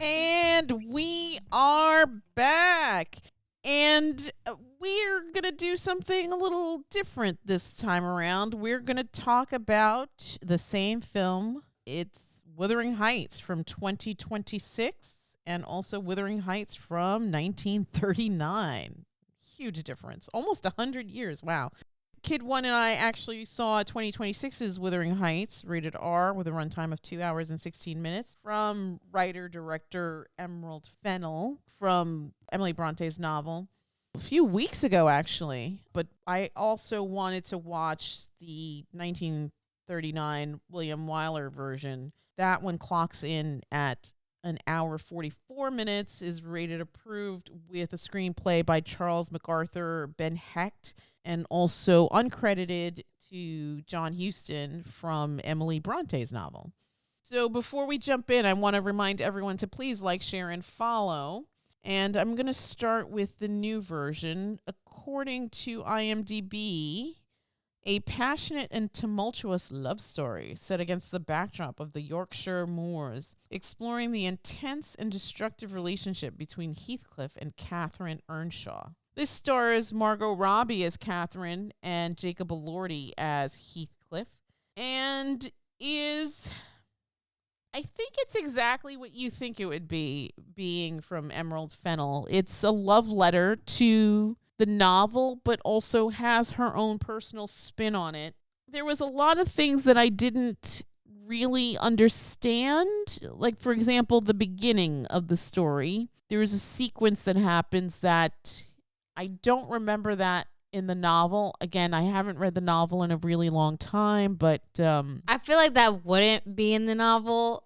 And we are back. And we're going to do something a little different this time around. We're going to talk about the same film. It's Wuthering Heights from 2026 and also Wuthering Heights from 1939. Huge difference. Almost 100 years. Wow. Kid One and I actually saw 2026's Wuthering Heights, rated R, with a runtime of 2 hours and 16 minutes, from writer-director Emerald Fennell, from Emily Bronte's novel. A few weeks ago, actually, but I also wanted to watch the 1939 William Wyler version. That one clocks in at an hour 44 minutes, is rated approved with a screenplay by Charles MacArthur, Ben Hecht, and also uncredited to John Huston from Emily Bronte's novel. So before we jump in, I want to remind everyone to please like, share, and follow. And I'm going to start with the new version. According to IMDb, a passionate and tumultuous love story set against the backdrop of the Yorkshire moors, exploring the intense and destructive relationship between Heathcliff and Catherine Earnshaw. This stars Margot Robbie as Catherine and Jacob Elordi as Heathcliff, and is, I think it's exactly what you think it would be, being from Emerald Fennell. It's a love letter to the novel, but also has her own personal spin on it. There was a lot of things that I didn't really understand. Like, for example, the beginning of the story. There is a sequence that happens that I don't remember that in the novel. Again, I haven't read the novel in a really long time, but I feel like that wouldn't be in the novel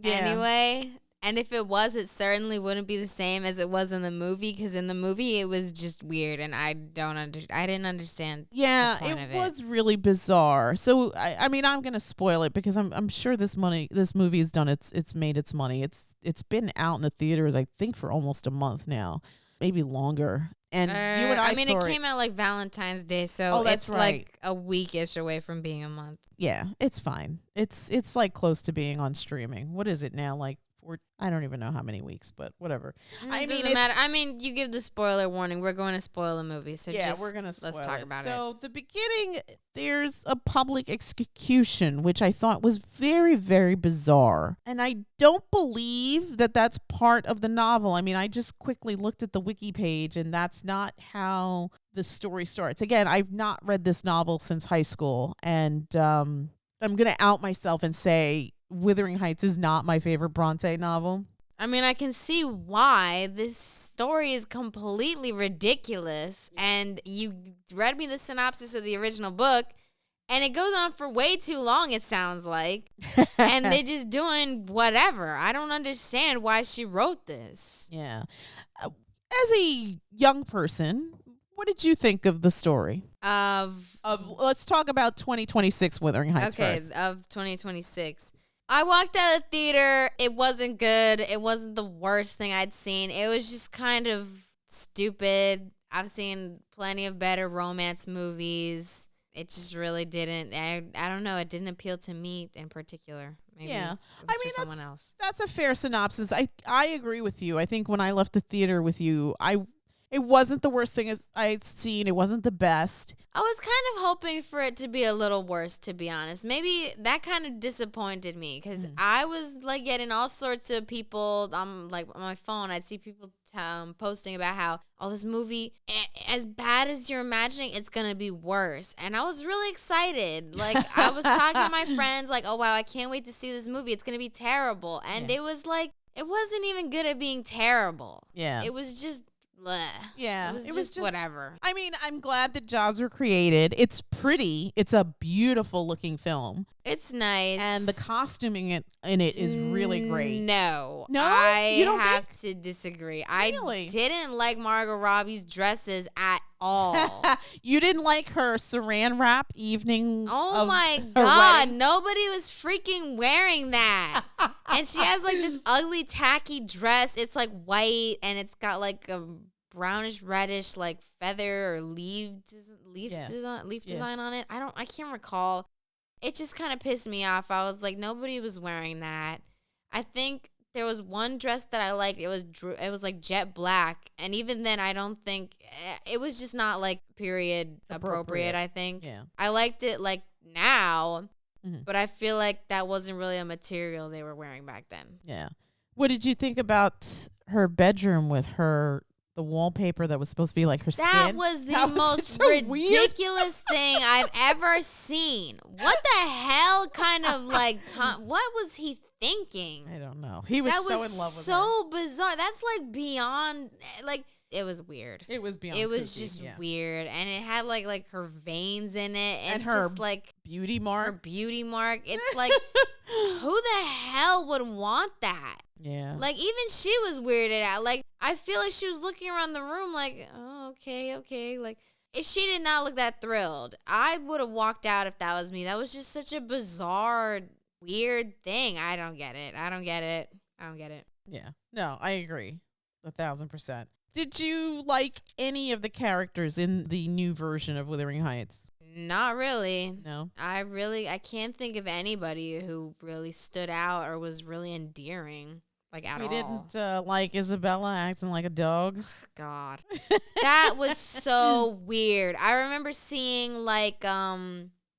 anyway. And if it was, it certainly wouldn't be the same as it was in the movie, because in the movie it was just weird, and I didn't understand. Yeah, the point of it was really bizarre. So I mean, I'm gonna spoil it because I'm sure this movie has done it's made its money. It's been out in the theaters, I think, for almost a month now, maybe longer. And you and I mean, saw it came out like Valentine's Day, so it's right. like a week-ish away from being a month. Yeah, it's fine. It's like close to being on streaming. What is it now? Like, I don't even know how many weeks, but whatever. It doesn't matter. I mean, you give the spoiler warning. We're going to spoil the movie, so yeah, we're gonna spoil let's talk about it. So the beginning, there's a public execution, which I thought was very, very bizarre, and I don't believe that that's part of the novel. I mean, I just quickly looked at the wiki page, and that's not how the story starts. Again, I've not read this novel since high school, and I'm gonna out myself and say Wuthering Heights is not my favorite Brontë novel. I mean, I can see why. This story is completely ridiculous. And you read me the synopsis of the original book, and it goes on for way too long, it sounds like. And they're just doing whatever. I don't understand why she wrote this. Yeah. As a young person, what did you think of the story? Let's talk about 2026 Wuthering Heights first. Okay, of 2026. I walked out of the theater. It wasn't good. It wasn't the worst thing I'd seen. It was just kind of stupid. I've seen plenty of better romance movies. It just really didn't. I don't know. It didn't appeal to me in particular. Maybe yeah. it was for someone else. That's a fair synopsis. I agree with you. I think when I left the theater with you, it wasn't the worst thing I'd seen. It wasn't the best. I was kind of hoping for it to be a little worse, to be honest. Maybe that kind of disappointed me, because I was like getting all sorts of people like on my phone. I'd see people posting about how, this movie, as bad as you're imagining, it's going to be worse. And I was really excited. Like, I was talking to my friends like, oh, wow, I can't wait to see this movie. It's going to be terrible. And it was like, it wasn't even good at being terrible. Yeah. It was just... bleh. Yeah, it was just whatever. I mean, I'm glad that jobs were created. It's pretty. It's a beautiful looking film. It's nice. And the costuming in it is really great. No, you don't have to disagree. Really? I didn't like Margot Robbie's dresses at all. You didn't like her saran wrap evening? Oh my God, nobody was freaking wearing that. And she has like this ugly tacky dress. It's like white, and it's got like a brownish reddish like feather or leaf design on it. I can't recall. It just kind of pissed me off. I was like, nobody was wearing that. I think there was one dress that I liked. It was like jet black, and even then, I don't think it was just not like period appropriate. I think. Yeah. I liked it like now, Mhm. but I feel like that wasn't really a material they were wearing back then. Yeah. What did you think about her bedroom with the wallpaper that was supposed to be like her skin? That was the most such a ridiculous thing I've ever seen. What the hell kind of like what was he thinking? I don't know. He was so in love with her. So bizarre. That's like beyond like it was weird. It was beyond. It was kooky, just yeah. weird, and it had like her veins in it, And it's her just like beauty her mark. beauty mark. It's like who the hell would want that? Yeah. Like, even she was weirded out. Like, I feel like she was looking around the room like, oh, okay. Like, she did not look that thrilled. I would have walked out if that was me. That was just such a bizarre, weird thing. I don't get it. Yeah. No, I agree. 1,000%. Did you like any of the characters in the new version of Wuthering Heights? Not really. No. I can't think of anybody who really stood out or was really endearing. Like, at all. You didn't like Isabella acting like a dog? God. That was so weird. I remember seeing, like,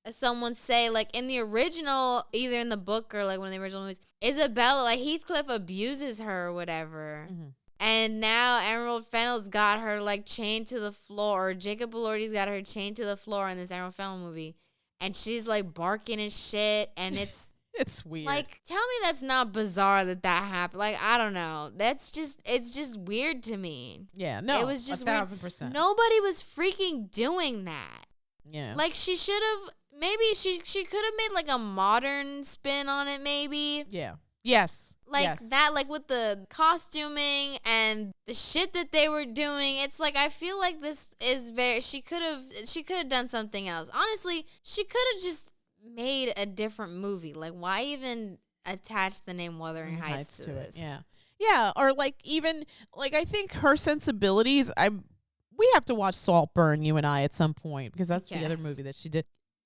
someone say, like, in the original, either in the book or, like, one of the original movies, Isabella, like, Heathcliff abuses her or whatever. Mm-hmm. And now Emerald Fennell's got her, like, chained to the floor. Or Jacob Elordi's got her chained to the floor in this Emerald Fennell movie. And she's, like, barking and shit. And it's... It's weird. Like, tell me that's not bizarre that happened. Like, I don't know. It's just weird to me. Yeah, no, it was just 1,000%. Nobody was freaking doing that. Yeah. Like, she should have, maybe she could have made, like, a modern spin on it, maybe. Yeah. Yes. Like, yes. that, like, with the costuming and the shit that they were doing. It's like, I feel like this is she could have done something else. Honestly, she could have just made a different movie. Like, why even attach the name Wuthering Heights to this? Yeah, or like even like I think her sensibilities. We have to watch Saltburn, you and I, at some point, because that's the other movie that she did.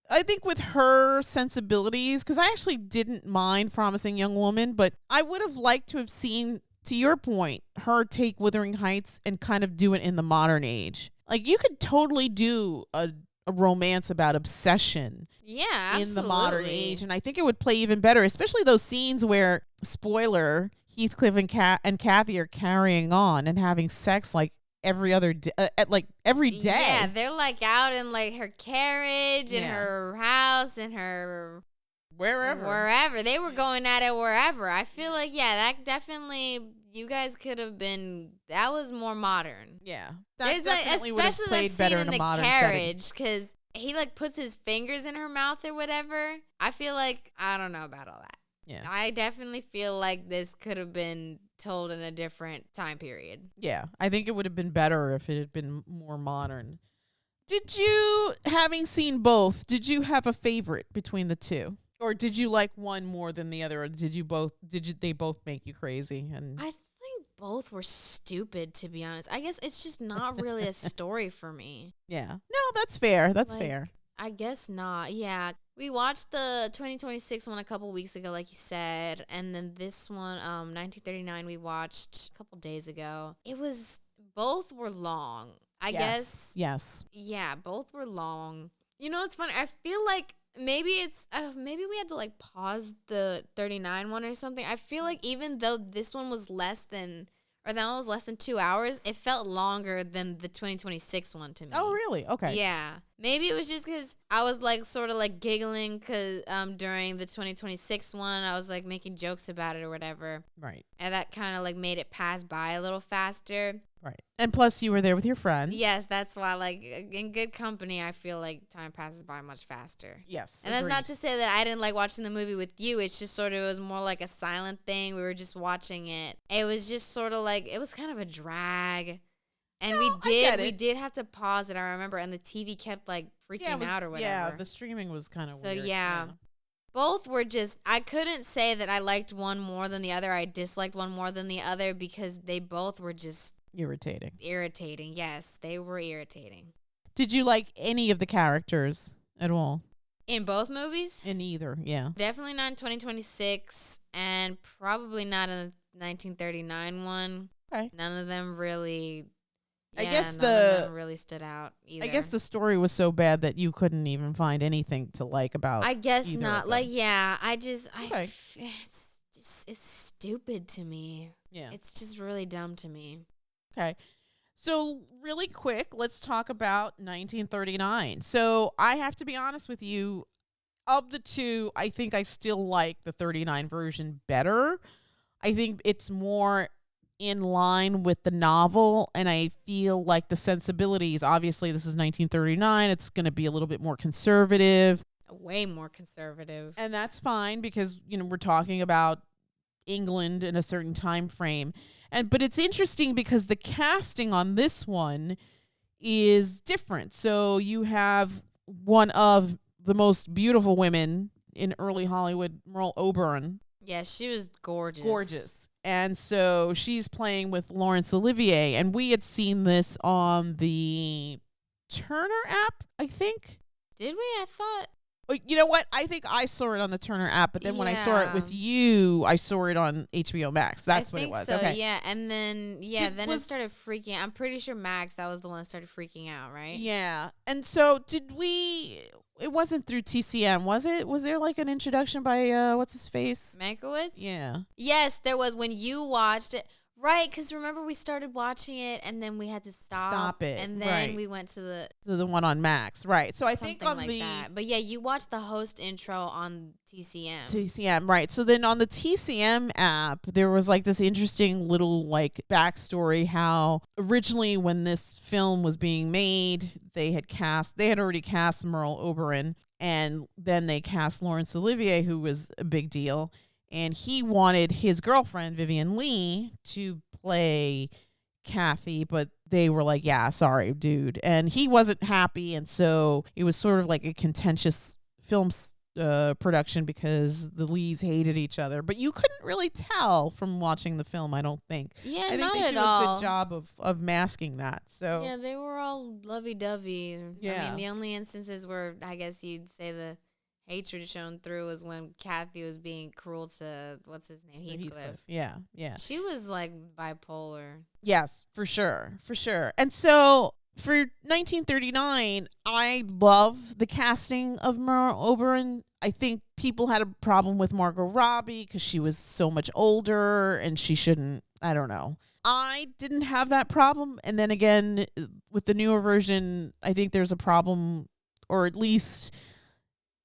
I think with her sensibilities, because I actually didn't mind Promising Young Woman, but I would have liked to have seen, to your point, her take Wuthering Heights and kind of do it in the modern age. Like, you could totally do a romance about obsession in the modern age, and I think it would play even better, especially those scenes where, spoiler, Heathcliff and Kathy are carrying on and having sex like every day. Yeah, they're like out in like her carriage and her house and her wherever they were going at it wherever. I feel like that definitely, you guys could have been, that was more modern. Yeah, that definitely would have played better in a modern carriage, because he like puts his fingers in her mouth or whatever. I feel like, I don't know about all that. Yeah, I definitely feel like this could have been told in a different time period. Yeah, I think it would have been better if it had been more modern. Did you, having seen both, did you have a favorite between the two? Or did you like one more than the other? Or did they both make you crazy? And I think both were stupid, to be honest. I guess it's just not really a story for me. Yeah. No, that's fair. That's fair. I guess not. Yeah. We watched the 2026 one a couple weeks ago, like you said. And then this one, 1939, we watched a couple days ago. Both were long. I guess. Yes. Yeah, both were long. You know, it's funny. I feel like maybe we had to like pause the 39 one or something. I feel like even though this one was less than 2 hours, it felt longer than the 2026 one to me. Oh, really? Okay. Yeah. Maybe it was just because I was like sort of like giggling because during the 2026 one, I was like making jokes about it or whatever. Right. And that kind of like made it pass by a little faster. Right. And plus you were there with your friends. Yes, that's why, like, in good company, I feel like time passes by much faster. Yes. And that's not to say that I didn't like watching the movie with you. It's just sort of, it was more like a silent thing. We were just watching it. It was just sort of like, it was kind of a drag. And we did have to pause it, I remember. And the TV kept like freaking out or whatever. Yeah, the streaming was kind of weird. So, yeah. Both were just, I couldn't say that I liked one more than the other. I disliked one more than the other because they both were just irritating. Yes, they were irritating. Did you like any of the characters at all? In both movies? In either, yeah. Definitely not in 2026, and probably not in 1939 one. Okay. None of them really. I guess none of them really stood out either. I guess the story was so bad that you couldn't even find anything to like about. I guess either not. of Like, them. yeah, Okay. it's stupid to me. Yeah. It's just really dumb to me. Okay. So really quick, let's talk about 1939. So I have to be honest with you. Of the two, I think I still like the 39 version better. I think it's more in line with the novel, and I feel like the sensibilities, obviously this is 1939, it's going to be a little bit more conservative. Way more conservative. And that's fine because, we're talking about England in a certain time frame. But it's interesting because the casting on this one is different. So you have one of the most beautiful women in early Hollywood, Merle Oberon. Yeah, she was gorgeous. Gorgeous. And so she's playing with Laurence Olivier. And we had seen this on the Turner app, I think. Did we? I thought. You know what? I think I saw it on the Turner app, but then when I saw it with you, I saw it on HBO Max. That's what it was. So, okay. Yeah, and then it started freaking. I'm pretty sure Max, that was the one that started freaking out, right? Yeah. And so did we? It wasn't through TCM, was it? Was there like an introduction by what's his face? Mankiewicz? Yeah. Yes, there was when you watched it. Right, because remember we started watching it and then we had to stop it, and then we went to the one on Max, right? So I think on like that. But yeah, you watched the host intro on TCM. TCM, right? So then on the TCM app, there was like this interesting little like backstory how originally when this film was being made, they had already cast Merle Oberon, and then they cast Laurence Olivier, who was a big deal. And he wanted his girlfriend, Vivian Leigh, to play Kathy, but they were like, yeah, sorry, dude. And he wasn't happy. And so it was sort of like a contentious film production because the Leighs hated each other. But you couldn't really tell from watching the film, I don't think. Yeah, I think not they at do all. a good job of masking that. So yeah, they were all lovey-dovey. Yeah. I mean, the only instances where I guess you'd say the hatred shown through was when Kathy was being cruel to what's his name, Heathcliff. Yeah. She was like bipolar. Yes, for sure. And so for 1939, I love the casting of Merle Oberon. I think people had a problem with Margot Robbie because she was so much older and she shouldn't, I don't know. I didn't have that problem. And then again, with the newer version, I think there's a problem, or at least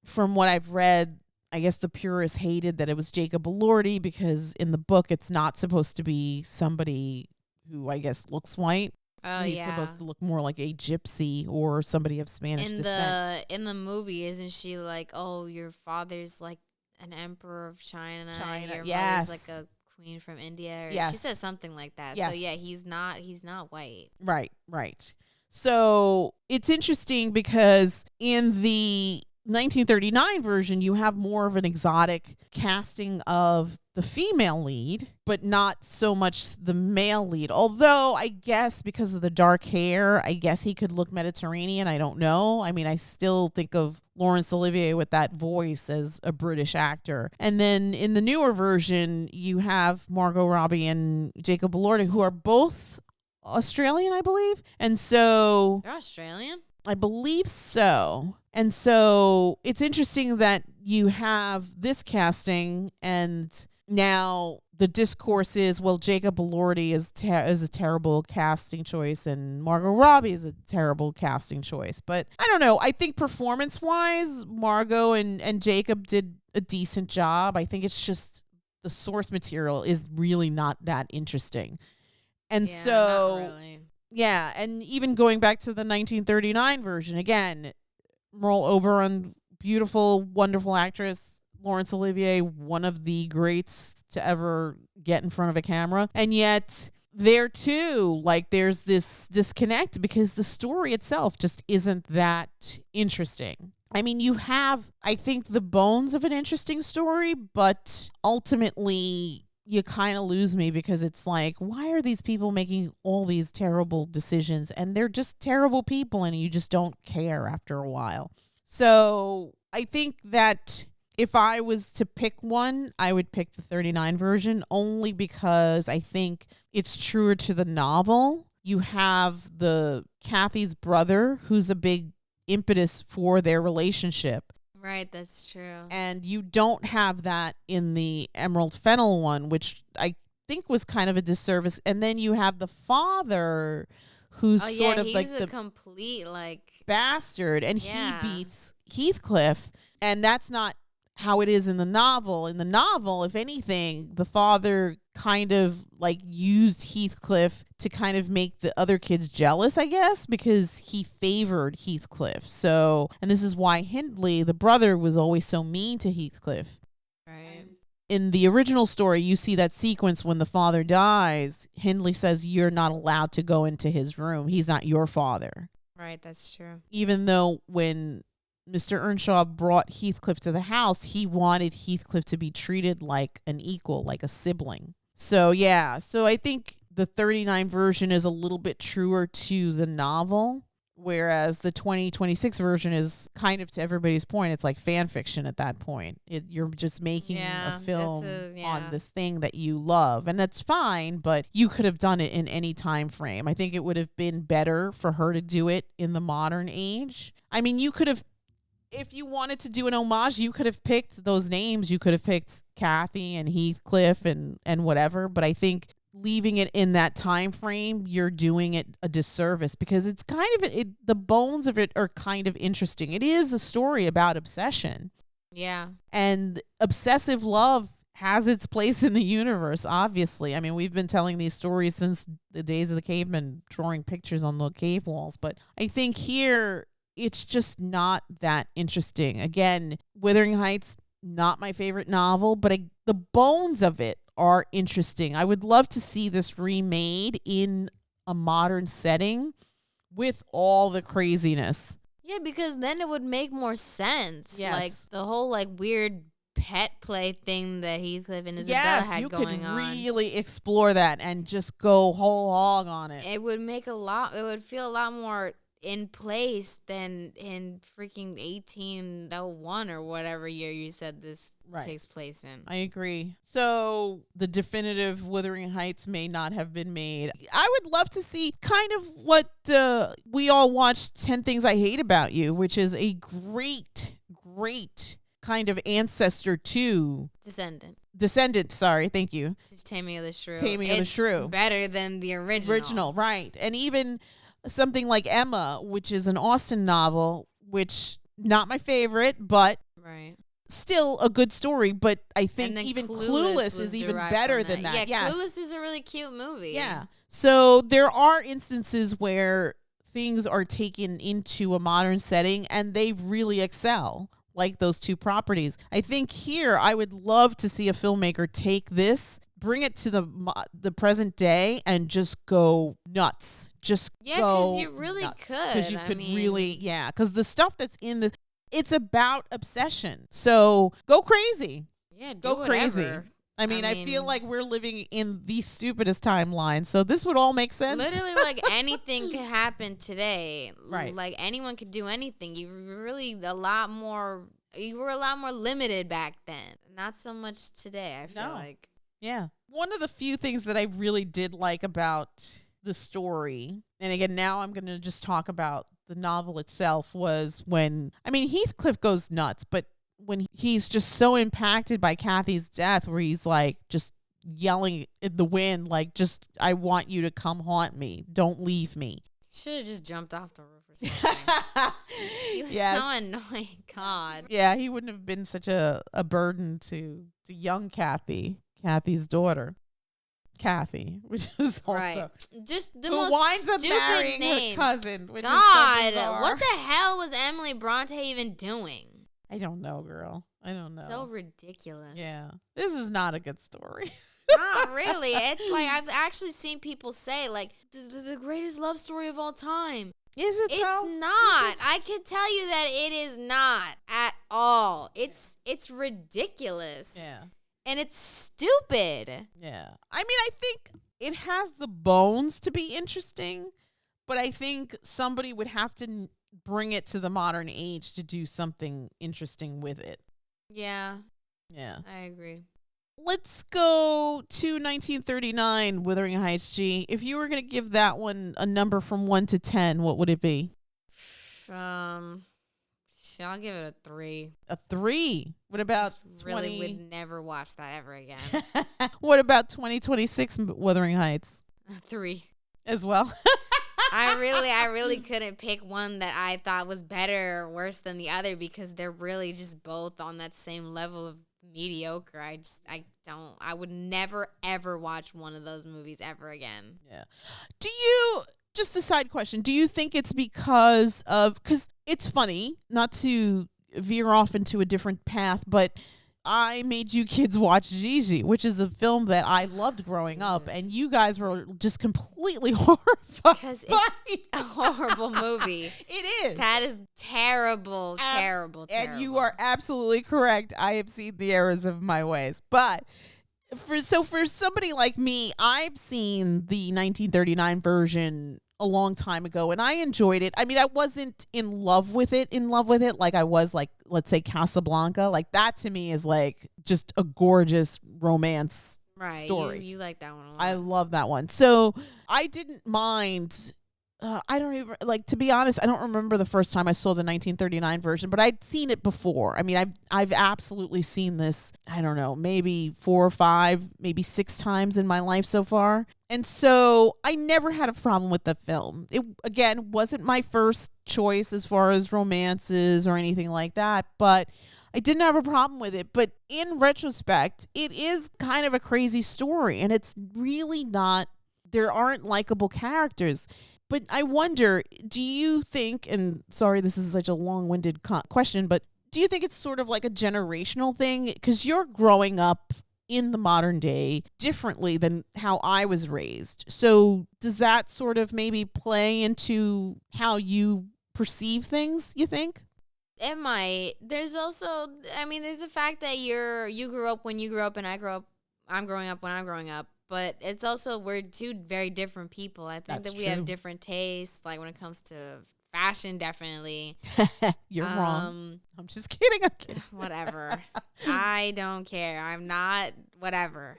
from what I've read, I guess the purists hated that it was Jacob Elordi because in the book it's not supposed to be somebody who I guess looks white. Oh, He's supposed to look more like a gypsy or somebody of Spanish descent. In the movie, isn't she like, oh, your father's like an emperor of China, and your mother's like a queen from India? Or she says something like that. Yes. So yeah, he's not white. Right. So it's interesting because in the 1939 version, you have more of an exotic casting of the female lead, but not so much the male lead. Although I guess because of the dark hair, I guess he could look Mediterranean. I don't know. I mean, I still think of Laurence Olivier with that voice as a British actor. And then in the newer version, you have Margot Robbie and Jacob Elordi, who are both Australian, I believe. And so They're Australian? I believe so. And so it's interesting that you have this casting, and now the discourse is, well, Jacob Elordi is a terrible casting choice and Margot Robbie is a terrible casting choice. But I don't know. I think performance-wise, Margot and Jacob did a decent job. I think it's just the source material is really not that interesting. And not really. Yeah, and even going back to the 1939 version, again, Merle Oberon, beautiful, wonderful actress. Laurence Olivier, one of the greats to ever get in front of a camera. And yet, there too, like, there's this disconnect because the story itself just isn't that interesting. I mean, you have, I think, the bones of an interesting story, but ultimately you kind of lose me because it's like, why are these people making all these terrible decisions? And they're just terrible people and you just don't care after a while. So I think that if I was to pick one, I would pick the 39 version only because I think it's truer to the novel. You have the Kathy's brother, who's a big impetus for their relationship. Right, that's true. And you don't have that in the Emerald Fennell one, which I think was kind of a disservice. And then you have the father, who's sort of he's like a the complete bastard, and Yeah. he beats Heathcliff, and that's not how it is in the novel. In the novel, if anything, the father kind of like used Heathcliff to kind of make the other kids jealous, I guess, because he favored Heathcliff. So, and this is why Hindley, the brother, was always so mean to Heathcliff. Right. In the original story, you see that sequence when the father dies. Hindley says, "You're not allowed to go into his room. He's not your father." Right, that's true. Even though when Mr. Earnshaw brought Heathcliff to the house, he wanted Heathcliff to be treated like an equal, like a sibling. So, yeah. So I think the 39 version is a little bit truer to the novel, whereas the 2026 version is kind of, to everybody's point, it's like fan fiction at that point. You're just making a film on this thing that you love, and that's fine, but you could have done it in any time frame. I think it would have been better for her to do it in the modern age. I mean, you could have, if you wanted to do an homage, you could have picked those names. You could have picked Kathy and Heathcliff and whatever. But I think leaving it in that time frame, you're doing it a disservice, because it's kind of, the bones of it are kind of interesting. It is a story about obsession. Yeah. And obsessive love has its place in the universe, obviously. I mean, we've been telling these stories since the days of the cavemen, drawing pictures on the cave walls. But I think here, it's just not that interesting. Again, Wuthering Heights, not my favorite novel, but the bones of it are interesting. I would love to see this remade in a modern setting with all the craziness. Yeah, because then it would make more sense. Yes. Like the whole weird pet play thing that Heathcliff and Isabella had going on. Yes, you could really explore that and just go whole hog on it. It would feel a lot more in place than in freaking 1801 or whatever year you said this takes place in. I agree. So the definitive Wuthering Heights may not have been made. I would love to see kind of what we all watched 10 Things I Hate About You, which is a great kind of ancestor to Descendant, sorry, thank you. Taming of the Shrew. Taming of the Shrew. Better than the original. Right. And even something like Emma, which is an Austen novel, which not my favorite, but still a good story. But I think even Clueless is even better than that. Yeah, Clueless is a really cute movie. Yeah. So there are instances where things are taken into a modern setting and they really excel, like those two properties. I think here I would love to see a filmmaker take this, bring it to the present day, and just go nuts. Just go because you really nuts. could. Because you could really, because the stuff that's in it's about obsession. So go crazy. Yeah, do go crazy. Whatever. I mean, I feel like we're living in the stupidest timeline, so this would all make sense. Literally, anything could happen today. Right. Like, anyone could do anything. You were a lot more limited back then. Not so much today, I feel like. Yeah. One of the few things that I really did like about the story, and again, now I'm going to just talk about the novel itself, was when, Heathcliff goes nuts, but when he's just so impacted by Kathy's death, where he's just yelling in the wind, I want you to come haunt me. Don't leave me. Should have just jumped off the roof or something. He was so annoying. God. Yeah, he wouldn't have been such a burden to young Kathy's daughter. Kathy, which is also just the who most winds up stupid marrying name. her cousin. Which God, is so bizarre. what the hell was Emily Brontë even doing? I don't know, girl. I don't know. So ridiculous. Yeah, this is not a good story. Not really. It's I've actually seen people say the greatest love story of all time. Is it? It's though? not. Is it? I can tell you that it is not at all. It's ridiculous. Yeah. And it's stupid. Yeah. I think it has the bones to be interesting, but I think somebody would have to bring it to the modern age to do something interesting with it. Yeah, Yeah. I agree. Let's go to 1939, Wuthering Heights. G. If you were going to give that one a number from 1 to 10, what would it be? I'll give it a 3. A 3. What about Just really would never watch that ever again. What about 2026 Wuthering Heights? A 3 as well. I really couldn't pick one that I thought was better or worse than the other because they're really just both on that same level of mediocre. I would never ever watch one of those movies ever again. Yeah. Just a side question, do you think it's because it's funny, not to veer off into a different path, but I made you kids watch Gigi, which is a film that I loved growing up, and you guys were just completely horrified. Because it's a horrible movie. It is. That is terrible, terrible. And you are absolutely correct. I have seen the errors of my ways. But for somebody like me, I've seen the 1939 version a long time ago, and I enjoyed it. I mean, I wasn't in love with it like I was, like, let's say Casablanca. Like, that to me is like just a gorgeous romance story. You like that one a lot. I love that one. So I didn't mind. I don't even, like, to be honest, I don't remember the first time I saw the 1939 version, but I'd seen it before. I mean, I've absolutely seen this, I don't know, maybe 4 or 5, maybe 6 times in my life so far. And so I never had a problem with the film. It, again, wasn't my first choice as far as romances or anything like that, but I didn't have a problem with it. But in retrospect, it is kind of a crazy story, and it's really not, there aren't likable characters. But I wonder, do you think, and sorry, this is such a long-winded question, but do you think it's sort of like a generational thing? Because you're growing up in the modern day differently than how I was raised. So does that sort of maybe play into how you perceive things, you think? It might. There's also, I mean, there's the fact that you grew up when you grew up and I'm growing up when I'm growing up. But it's also, we're two very different people. I think that we have different tastes, like when it comes to fashion, definitely. You're wrong. I'm just kidding. I'm kidding. Whatever. I don't care. I'm not, whatever.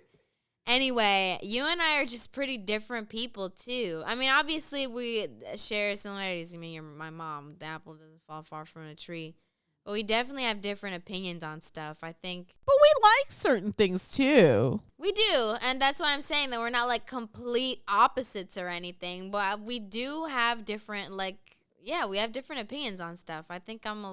Anyway, you and I are just pretty different people, too. I mean, obviously, we share similarities. I mean, you're my mom. The apple doesn't fall far from a tree. But we definitely have different opinions on stuff, I think. But we like certain things, too. We do, and that's why I'm saying that we're not, like, complete opposites or anything. But we do have different, like, yeah, we have different opinions on stuff. I think I'm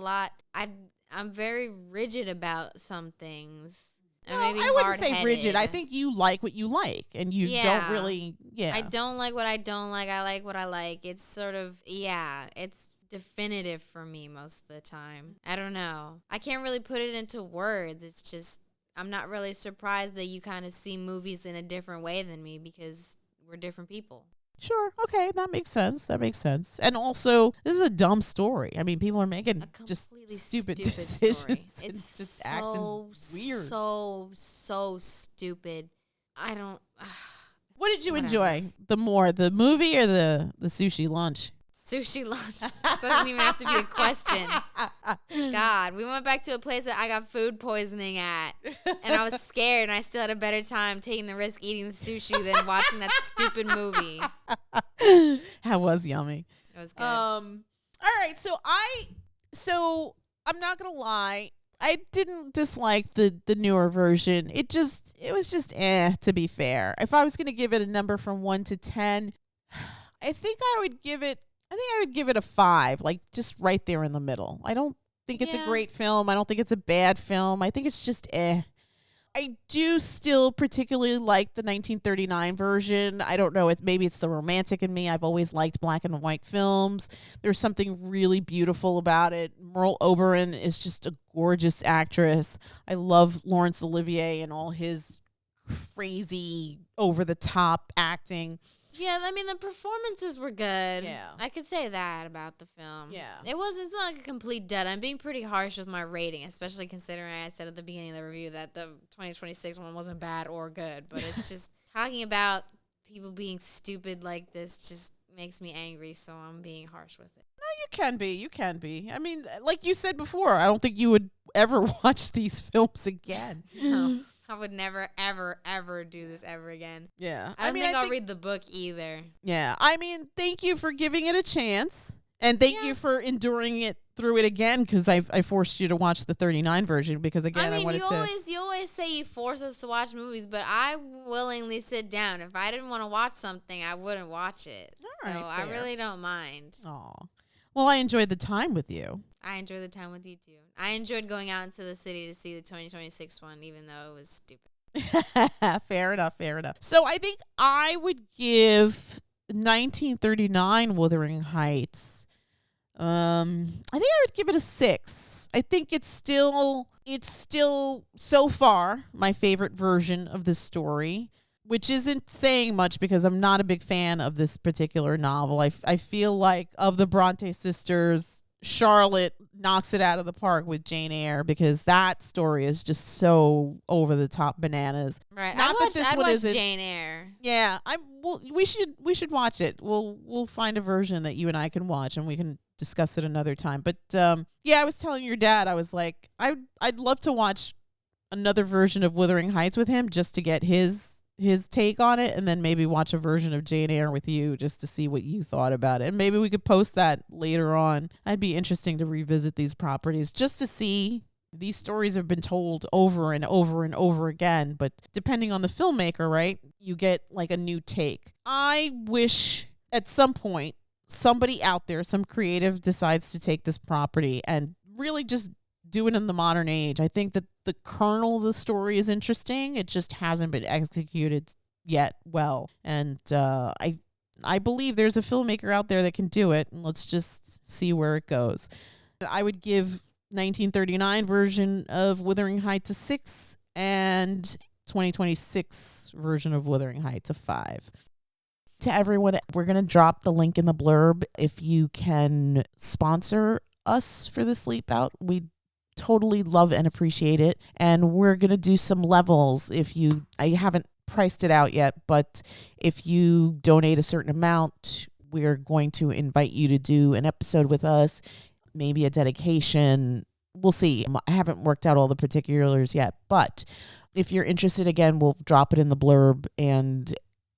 very rigid about some things. No, I wouldn't say rigid. I think you like what you like, and you don't really, I don't like what I don't like. I like what I like. It's sort of, it's definitive for me most of the time. I don't know. I can't really put it into words. It's just, I'm not really surprised that you kind of see movies in a different way than me because we're different people. Sure. Okay. That makes sense. And also, this is a dumb story. I mean, people are making just stupid decisions. Story. It's just acting weird. So stupid. I don't. What did you enjoy the more, the movie or the sushi lunch? Sushi lunch. That doesn't even have to be a question. God, we went back to a place that I got food poisoning at, and I was scared, and I still had a better time taking the risk eating the sushi than watching that stupid movie. That was yummy. It was good. All right, so I'm not gonna lie, I didn't dislike the newer version. It was just to be fair. If I was gonna give it a number from 1 to 10, I think I would give it a 5, like just right there in the middle. I don't think it's a great film. I don't think it's a bad film. I think it's just I do still particularly like the 1939 version. I don't know. Maybe it's the romantic in me. I've always liked black and white films. There's something really beautiful about it. Merle Oberon is just a gorgeous actress. I love Laurence Olivier and all his crazy over-the-top acting. Yeah, I mean, the performances were good. Yeah. I could say that about the film. Yeah. It's not like a complete dud. I'm being pretty harsh with my rating, especially considering I said at the beginning of the review that the 2026 one wasn't bad or good. But it's just talking about people being stupid like this just makes me angry, so I'm being harsh with it. No, you can be. I mean, like you said before, I don't think you would ever watch these films again. No, I would never, ever, ever do this ever again. Yeah. I don't think I'll read the book either. Yeah. I mean, thank you for giving it a chance. And thank you for enduring it through it again, because I forced you to watch the 39 version because, again, I wanted you always say you force us to watch movies, but I willingly sit down. If I didn't want to watch something, I wouldn't watch it. All right, I really don't mind. Aw. Well, I enjoyed the time with you. I enjoyed the time with you, too. I enjoyed going out into the city to see the 2026 one, even though it was stupid. Fair enough. So I think I would give 1939 Wuthering Heights. I think I would give it a 6. I think it's still so far my favorite version of this story, which isn't saying much because I'm not a big fan of this particular novel. I feel like of the Brontë sisters, Charlotte knocks it out of the park with Jane Eyre, because that story is just so over the top bananas. Right. Not I'd watch Jane Eyre. Yeah. We should watch it. We'll find a version that you and I can watch, and we can discuss it another time. But I was telling your dad, I was like, I'd love to watch another version of Wuthering Heights with him just to get his take on it, and then maybe watch a version of Jane Eyre with you just to see what you thought about it. And maybe we could post that later on. It'd be interesting to revisit these properties just to see. These stories have been told over and over and over again, but depending on the filmmaker, right, you get like a new take. I wish at some point somebody out there, some creative, decides to take this property and really just do it in the modern age. I think that the kernel of the story is interesting. It just hasn't been executed yet well. And I believe there's a filmmaker out there that can do it. And let's just see where it goes. I would give 1939 version of Wuthering Heights a 6 and 2026 version of Wuthering Heights a 5. To everyone, we're going to drop the link in the blurb. If you can sponsor us for the Sleep Out, we'd totally love and appreciate it. And we're going to do some levels. I haven't priced it out yet, but if you donate a certain amount, we're going to invite you to do an episode with us, maybe a dedication. We'll see. I haven't worked out all the particulars yet, but if you're interested, again, we'll drop it in the blurb, and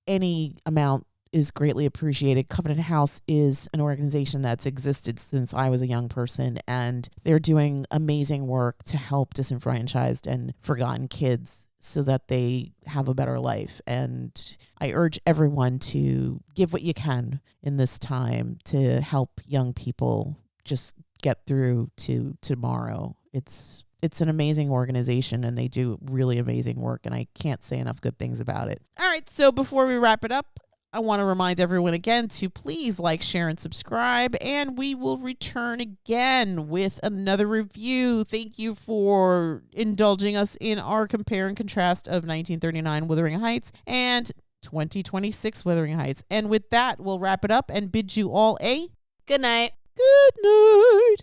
any amount is greatly appreciated. Covenant House is an organization that's existed since I was a young person, and they're doing amazing work to help disenfranchised and forgotten kids so that they have a better life. And I urge everyone to give what you can in this time to help young people just get through to tomorrow. It's an amazing organization, and they do really amazing work, and I can't say enough good things about it. All right, so before we wrap it up, I want to remind everyone again to please like, share, and subscribe, and we will return again with another review. Thank you for indulging us in our compare and contrast of 1939 Wuthering Heights and 2026 Wuthering Heights. And with that, we'll wrap it up and bid you all a good night. Good night.